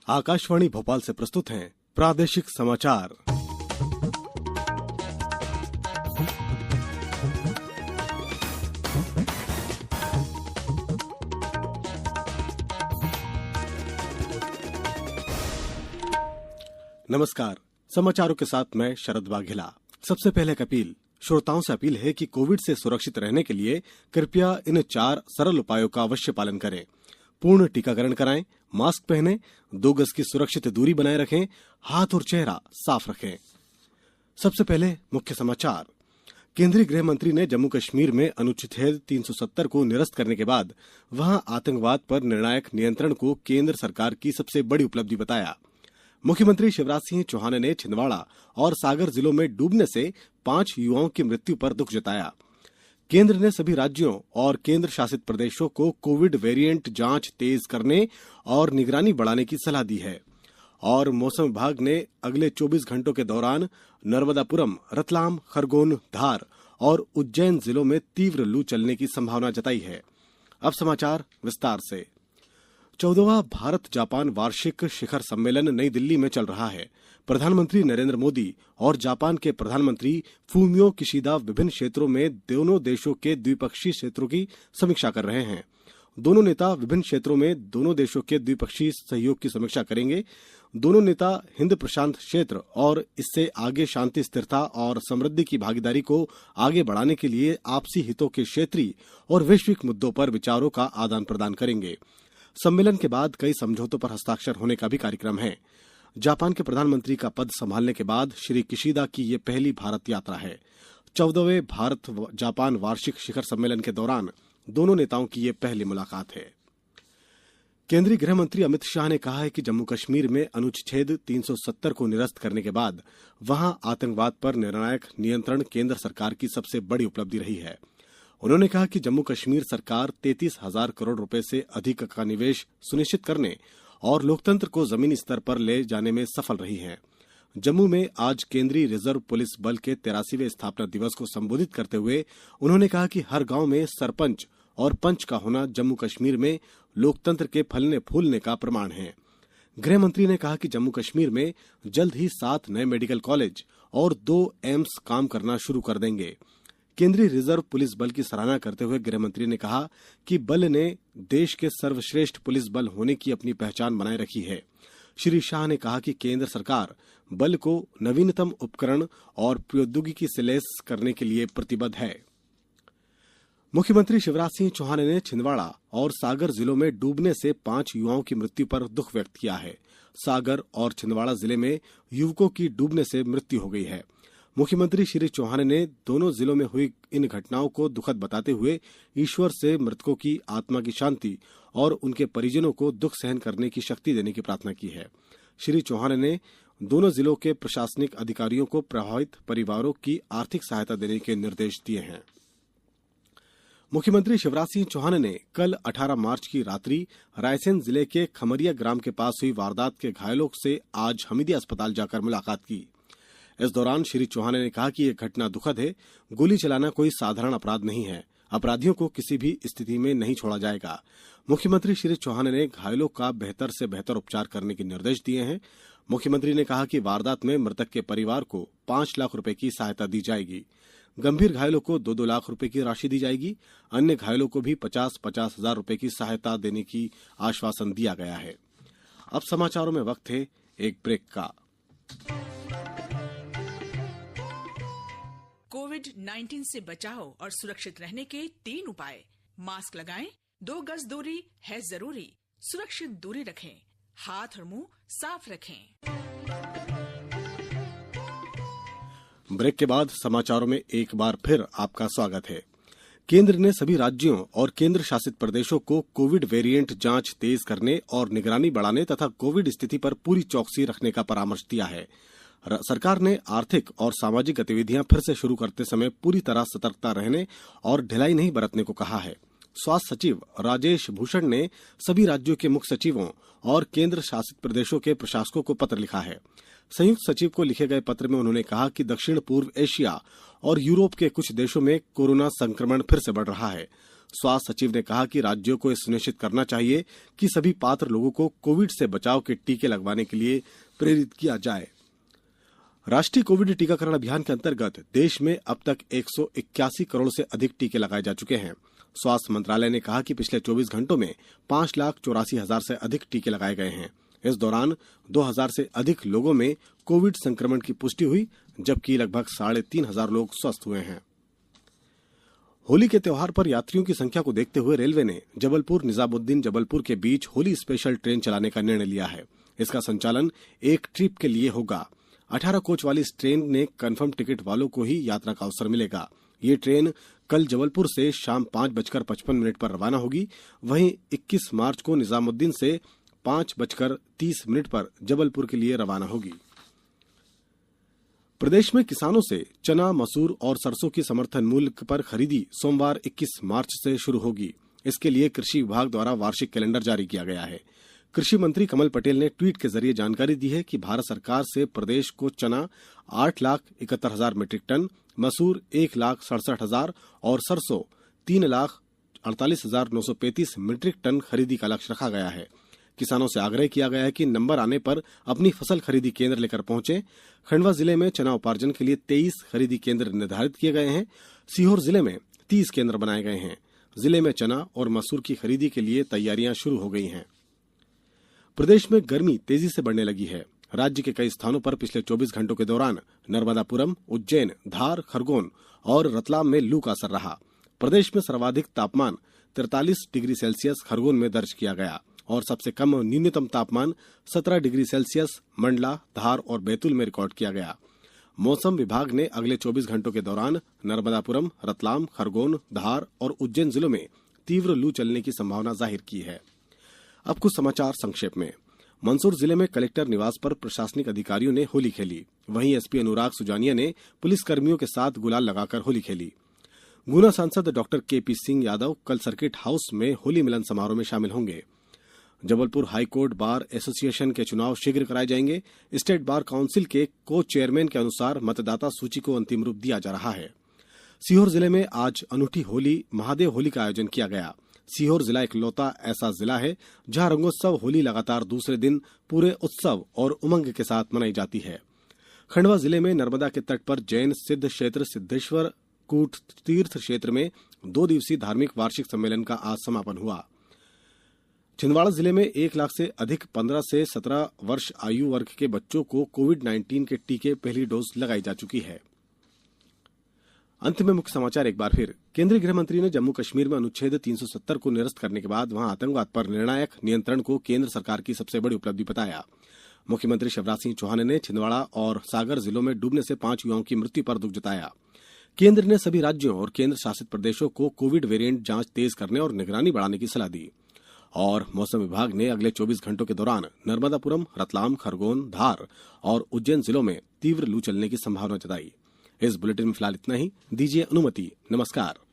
आकाशवाणी भोपाल से प्रस्तुत हैं प्रादेशिक समाचार। नमस्कार, समाचारों के साथ मैं शरद वाघेला। सबसे पहले एक अपील। श्रोताओं से अपील है कि कोविड से सुरक्षित रहने के लिए कृपया इन 4 सरल उपायों का अवश्य पालन करें। पूर्ण टीकाकरण कराएं, मास्क पहनें, 2 गज की सुरक्षित दूरी बनाए रखें, हाथ और चेहरा साफ रखें। सबसे पहले मुख्य समाचार। केंद्रीय गृह मंत्री ने जम्मू कश्मीर में अनुच्छेद 370 को निरस्त करने के बाद वहां आतंकवाद पर निर्णायक नियंत्रण को केंद्र सरकार की सबसे बड़ी उपलब्धि बताया। मुख्यमंत्री शिवराज सिंह चौहान ने छिंदवाड़ा और सागर जिलों में डूबने से 5 युवाओं की मृत्यु पर दुख जताया। केंद्र ने सभी राज्यों और केंद्र शासित प्रदेशों को कोविड वेरिएंट जांच तेज करने और निगरानी बढ़ाने की सलाह दी है। और मौसम विभाग ने अगले 24 घंटों के दौरान नर्मदापुरम, रतलाम, खरगोन, धार और उज्जैन जिलों में तीव्र लू चलने की संभावना जताई है। अब समाचार विस्तार से। 14वां भारत जापान वार्षिक शिखर सम्मेलन नई दिल्ली में चल रहा है। प्रधानमंत्री नरेंद्र मोदी और जापान के प्रधानमंत्री फूमियो किशिदा विभिन्न क्षेत्रों में दोनों देशों के द्विपक्षीय क्षेत्रों की समीक्षा कर रहे हैं। दोनों नेता विभिन्न क्षेत्रों में दोनों देशों के द्विपक्षीय सहयोग की समीक्षा करेंगे। दोनों नेता हिंद प्रशांत क्षेत्र और इससे आगे शांति, स्थिरता और समृद्धि की भागीदारी को आगे बढ़ाने के लिए आपसी हितों के क्षेत्रीय और वैश्विक मुद्दों पर विचारों का आदान प्रदान करेंगे। सम्मेलन के बाद कई समझौतों पर हस्ताक्षर होने का भी कार्यक्रम है। जापान के प्रधानमंत्री का पद संभालने के बाद श्री किशिदा की ये पहली भारत यात्रा है। 14वें भारत जापान वार्षिक शिखर सम्मेलन के दौरान दोनों नेताओं की ये पहली मुलाकात है। केंद्रीय गृह मंत्री अमित शाह ने कहा है कि जम्मू कश्मीर में अनुच्छेद 370 को निरस्त करने के बाद वहां आतंकवाद पर निर्णायक नियंत्रण केंद्र सरकार की सबसे बड़ी उपलब्धि रही है। उन्होंने कहा कि जम्मू कश्मीर सरकार 33,000 करोड़ रुपए से अधिक का निवेश सुनिश्चित करने और लोकतंत्र को जमीनी स्तर पर ले जाने में सफल रही है। जम्मू में आज केंद्रीय रिजर्व पुलिस बल के 83वें स्थापना दिवस को संबोधित करते हुए उन्होंने कहा कि हर गांव में सरपंच और पंच का होना जम्मू कश्मीर में लोकतंत्र के फलने फूलने का प्रमाण है। गृह मंत्री ने कहा कि जम्मू कश्मीर में जल्द ही 7 नए मेडिकल कॉलेज और 2 एम्स काम करना शुरू कर देंगे। केंद्रीय रिजर्व पुलिस बल की सराहना करते हुए गृह मंत्री ने कहा कि बल ने देश के सर्वश्रेष्ठ पुलिस बल होने की अपनी पहचान बनाए रखी है। श्री शाह ने कहा कि केंद्र सरकार बल को नवीनतम उपकरण और प्रौद्योगिकी से लैस करने के लिए प्रतिबद्ध है। मुख्यमंत्री शिवराज सिंह चौहान ने छिंदवाड़ा और सागर जिलों में डूबने से 5 युवाओं की मृत्यु पर दुख व्यक्त किया है। सागर और छिंदवाड़ा जिले में युवकों की डूबने से मृत्यु हो गई है। मुख्यमंत्री श्री चौहान ने दोनों जिलों में हुई इन घटनाओं को दुखद बताते हुए ईश्वर से मृतकों की आत्मा की शांति और उनके परिजनों को दुख सहन करने की शक्ति देने की प्रार्थना की है। श्री चौहान ने दोनों जिलों के प्रशासनिक अधिकारियों को प्रभावित परिवारों की आर्थिक सहायता देने के निर्देश दिए हैं। मुख्यमंत्री शिवराज सिंह चौहान ने कल 18 मार्च की रात्रि रायसेन जिले के खमरिया ग्राम के पास हुई वारदात के घायलों से आज हमीदिया अस्पताल जाकर मुलाकात की। इस दौरान श्री चौहान ने कहा कि यह घटना दुखद है। गोली चलाना कोई साधारण अपराध नहीं है। अपराधियों को किसी भी स्थिति में नहीं छोड़ा जाएगा। मुख्यमंत्री श्री चौहान ने घायलों का बेहतर से बेहतर उपचार करने के निर्देश दिए हैं। मुख्यमंत्री ने कहा कि वारदात में मृतक के परिवार को 5 लाख रुपए की सहायता दी जाएगी। गंभीर घायलों को 2-2 लाख रुपए की राशि दी जाएगी। अन्य घायलों को भी 50-50 हजार रुपए की सहायता देने की आश्वासन दिया गया है। अब समाचारों में वक्त है एक ब्रेक का। कोविड-19 से बचाव और सुरक्षित रहने के 3 उपाय। मास्क लगाएं, 2 गज दूरी है जरूरी, सुरक्षित दूरी रखें, हाथ और मुंह साफ रखें। ब्रेक के बाद समाचारों में एक बार फिर आपका स्वागत है। केंद्र ने सभी राज्यों और केंद्र शासित प्रदेशों को कोविड वेरिएंट जांच तेज करने और निगरानी बढ़ाने तथा कोविड स्थिति पर पूरी चौकसी रखने का परामर्श दिया है। सरकार ने आर्थिक और सामाजिक गतिविधियां फिर से शुरू करते समय पूरी तरह सतर्कता रहने और ढिलाई नहीं बरतने को कहा है। स्वास्थ्य सचिव राजेश भूषण ने सभी राज्यों के मुख्य सचिवों और केंद्र शासित प्रदेशों के प्रशासकों को पत्र लिखा है। संयुक्त सचिव को लिखे गए पत्र में उन्होंने कहा कि दक्षिण पूर्व एशिया और यूरोप के कुछ देशों में कोरोना संक्रमण फिर से बढ़ रहा है। स्वास्थ्य सचिव ने कहा कि राज्यों को यह सुनिश्चित करना चाहिए कि सभी पात्र लोगों को कोविड से बचाव के टीके लगवाने के लिए प्रेरित किया जाए। राष्ट्रीय कोविड टीकाकरण अभियान के अंतर्गत देश में अब तक 181 करोड़ से अधिक टीके लगाए जा चुके हैं। स्वास्थ्य मंत्रालय ने कहा कि पिछले 24 घंटों में 5,84,000 से अधिक टीके लगाए गए हैं। इस दौरान 2,000 से अधिक लोगों में कोविड संक्रमण की पुष्टि हुई, जबकि लगभग 3,500 लोग स्वस्थ हुए हैं। होली के त्यौहार पर यात्रियों की संख्या को देखते हुए रेलवे ने जबलपुर निजामुद्दीन जबलपुर के बीच होली स्पेशल ट्रेन चलाने का निर्णय लिया है। इसका संचालन एक ट्रिप के लिए होगा। 18 कोच वाली इस ट्रेन में कन्फर्म टिकट वालों को ही यात्रा का अवसर मिलेगा। ये ट्रेन कल जबलपुर से शाम 5:55 पर रवाना होगी। वहीं 21 मार्च को निजामुद्दीन से 5:30 पर जबलपुर के लिए रवाना होगी। प्रदेश में किसानों से चना, मसूर और सरसों की समर्थन मूल्य पर खरीदी सोमवार 21 मार्च से शुरू होगी। इसके लिए कृषि विभाग द्वारा वार्षिक कैलेंडर जारी किया गया है। कृषि मंत्री कमल पटेल ने ट्वीट के जरिए जानकारी दी है कि भारत सरकार से प्रदेश को चना 8,71,000 मीट्रिक टन, मसूर 1,67,000 और सरसों 3,48,935 मीट्रिक टन खरीदी का लक्ष्य रखा गया है। किसानों से आग्रह किया गया है कि नंबर आने पर अपनी फसल खरीदी केंद्र लेकर पहुंचे। खंडवा जिले में चना उपार्जन के लिए 23 खरीदी केंद्र निर्धारित किए गए हैं। सीहोर जिले में 30 केंद्र बनाए गए हैं। जिले में चना और मसूर की खरीदी के लिए तैयारियां शुरू हो गई हैं। प्रदेश में गर्मी तेजी से बढ़ने लगी है। राज्य के कई स्थानों पर पिछले 24 घंटों के दौरान नर्मदापुरम, उज्जैन, धार, खरगोन और रतलाम में लू का असर रहा। प्रदेश में सर्वाधिक तापमान 43 डिग्री सेल्सियस खरगोन में दर्ज किया गया और सबसे कम न्यूनतम तापमान 17 डिग्री सेल्सियस मंडला, धार और बैतूल में रिकॉर्ड किया गया। मौसम विभाग ने अगले 24 घंटों के दौरान नर्मदापुरम, रतलाम, खरगोन, धार और उज्जैन जिलों में तीव्र लू चलने की संभावना जाहिर की है। अब कुछ समाचार संक्षेप में। मंदसौर जिले में कलेक्टर निवास पर प्रशासनिक अधिकारियों ने होली खेली। वहीं एसपी अनुराग सुजानिया ने पुलिसकर्मियों के साथ गुलाल लगाकर होली खेली। गुना सांसद डॉक्टर केपी सिंह यादव कल सर्किट हाउस में होली मिलन समारोह में शामिल होंगे। जबलपुर हाईकोर्ट बार एसोसिएशन के चुनाव शीघ्र कराए जाएंगे। स्टेट बार काउंसिल के को चेयरमैन के अनुसार मतदाता सूची को अंतिम रूप दिया जा रहा है। सीहोर जिले में आज अनूठी होली महादेव होली का आयोजन किया गया। सीहोर जिला इकलौता ऐसा जिला है जहां रंगोत्सव होली लगातार दूसरे दिन पूरे उत्सव और उमंग के साथ मनाई जाती है। खंडवा जिले में नर्मदा के तट पर जैन सिद्ध क्षेत्र सिद्धेश्वर कूट तीर्थ क्षेत्र में 2 दिवसीय धार्मिक वार्षिक सम्मेलन का आज समापन हुआ। छिंदवाड़ा जिले में 1 लाख से अधिक 15 से 17 वर्ष आयु वर्ग के बच्चों को कोविड-19 के टीके पहली डोज लगाई जा चुकी है। अंत में मुख्य समाचार एक बार फिर। केंद्रीय गृह मंत्री ने जम्मू कश्मीर में अनुच्छेद 370 को निरस्त करने के बाद वहां आतंकवाद पर निर्णायक नियंत्रण को केंद्र सरकार की सबसे बड़ी उपलब्धि बताया। मुख्यमंत्री शिवराज सिंह चौहान ने छिंदवाड़ा और सागर जिलों में डूबने से 5 युवाओं की मृत्यु पर दुख जताया। केंद्र ने सभी राज्यों और केंद्र शासित प्रदेशों को कोविड वेरिएंट जांच तेज करने और निगरानी बढ़ाने की सलाह दी। और मौसम विभाग ने अगले 24 घंटों के दौरान नर्मदापुरम, रतलाम, खरगोन, धार और उज्जैन जिलों में तीव्र लू चलने की संभावना जताई। इस बुलेटिन में फिलहाल इतना ही। दीजिए अनुमति। नमस्कार।